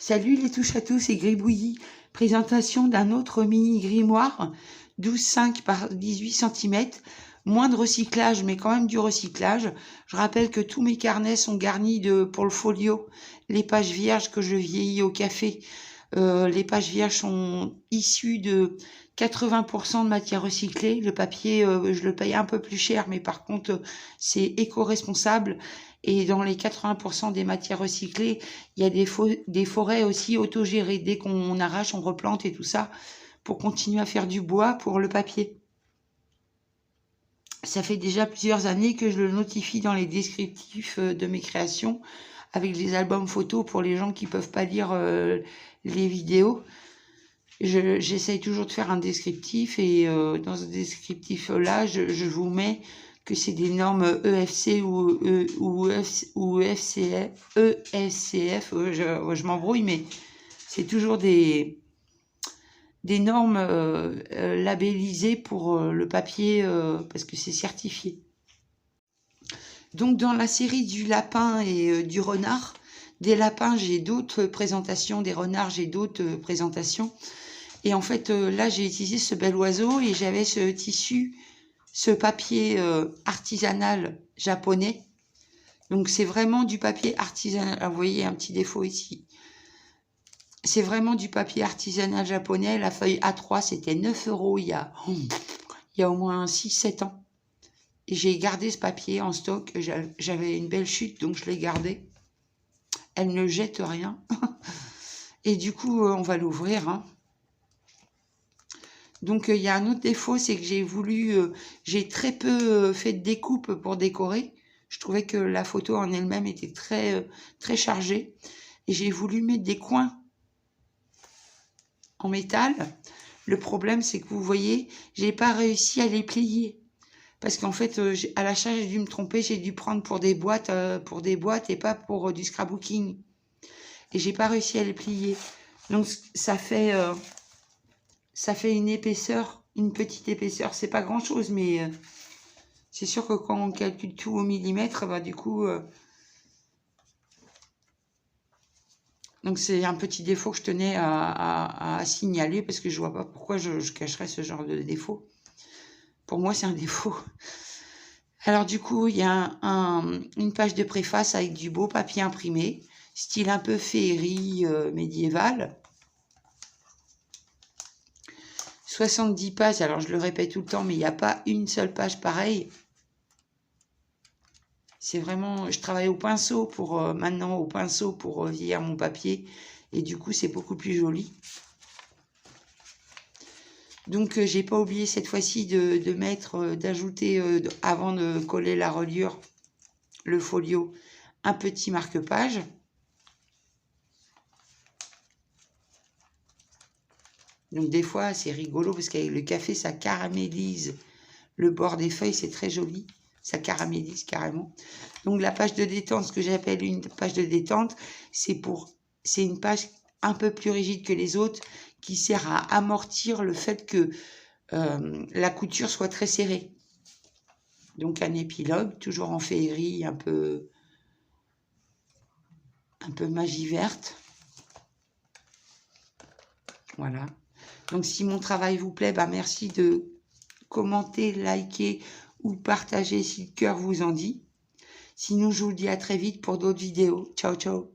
Salut les touches à tous, c'est Gribouillis. Présentation d'un autre mini grimoire 12,5 par 18 cm. Moins de recyclage, mais quand même du recyclage. Je rappelle que tous mes carnets sont garnis pour le folio, les pages vierges que je vieillis au café. Les pages vierges sont issues de 80% de matière recyclée. Le papier, je le paye un peu plus cher, mais par contre, c'est éco-responsable. Et dans les 80% des matières recyclées, il y a des forêts aussi autogérées. Dès qu'on arrache, on replante et tout ça pour continuer à faire du bois pour le papier. Ça fait déjà plusieurs années que je le notifie dans les descriptifs de mes créations avec les albums photos pour les gens qui peuvent pas lire les vidéos. J'essaye toujours de faire un descriptif et dans ce descriptif-là, je vous mets que c'est des normes EFC ou ESCF. Je m'embrouille, mais c'est toujours des normes labellisées pour le papier parce que c'est certifié. Donc dans la série du lapin et du renard, des lapins j'ai d'autres présentations, des renards j'ai d'autres présentations. Et en fait là j'ai utilisé ce bel oiseau et j'avais ce tissu, ce papier artisanal japonais. Donc c'est vraiment du papier artisanal. Ah, vous voyez un petit défaut ici. C'est vraiment du papier artisanal japonais. La feuille A3 c'était 9 € il y a au moins 6-7 ans. Et j'ai gardé ce papier en stock. J'avais une belle chute, donc je l'ai gardé. Elle ne jette rien. Et du coup, on va l'ouvrir. Hein. Donc, il y a un autre défaut, c'est que j'ai très peu fait de découpe pour décorer. Je trouvais que la photo en elle-même était très chargée. Et j'ai voulu mettre des coins en métal. Le problème, c'est que vous voyez, j'ai pas réussi à les plier. Parce qu'en fait, à l'achat, j'ai dû me tromper, j'ai dû prendre pour des boîtes et pas pour du scrapbooking. Et j'ai pas réussi à les plier. Donc ça fait une épaisseur, une petite épaisseur. C'est pas grand chose, mais c'est sûr que quand on calcule tout au millimètre, bah du coup. Donc c'est un petit défaut que je tenais à signaler parce que je vois pas pourquoi je cacherais ce genre de défaut. Pour moi, c'est un défaut. Alors du coup, il y a une page de préface avec du beau papier imprimé, style un peu féerie médiéval. 70 pages, alors je le répète tout le temps, mais il n'y a pas une seule page pareille. C'est vraiment, je travaille au pinceau maintenant au pinceau pour vieillir mon papier et du coup c'est beaucoup plus joli. Donc j'ai pas oublié cette fois-ci d'ajouter avant de coller la reliure, le folio, un petit marque-page. Donc des fois c'est rigolo parce qu'avec le café ça caramélise le bord des feuilles, c'est très joli, ça caramélise carrément. Donc la page de détente, ce que j'appelle une page de détente, c'est une page un peu plus rigide que les autres qui sert à amortir le fait que la couture soit très serrée. Donc un épilogue, toujours en féerie, un peu magie verte. Voilà. Donc si mon travail vous plaît, bah merci de commenter, liker ou partager si le cœur vous en dit. Sinon, je vous dis à très vite pour d'autres vidéos. Ciao, ciao.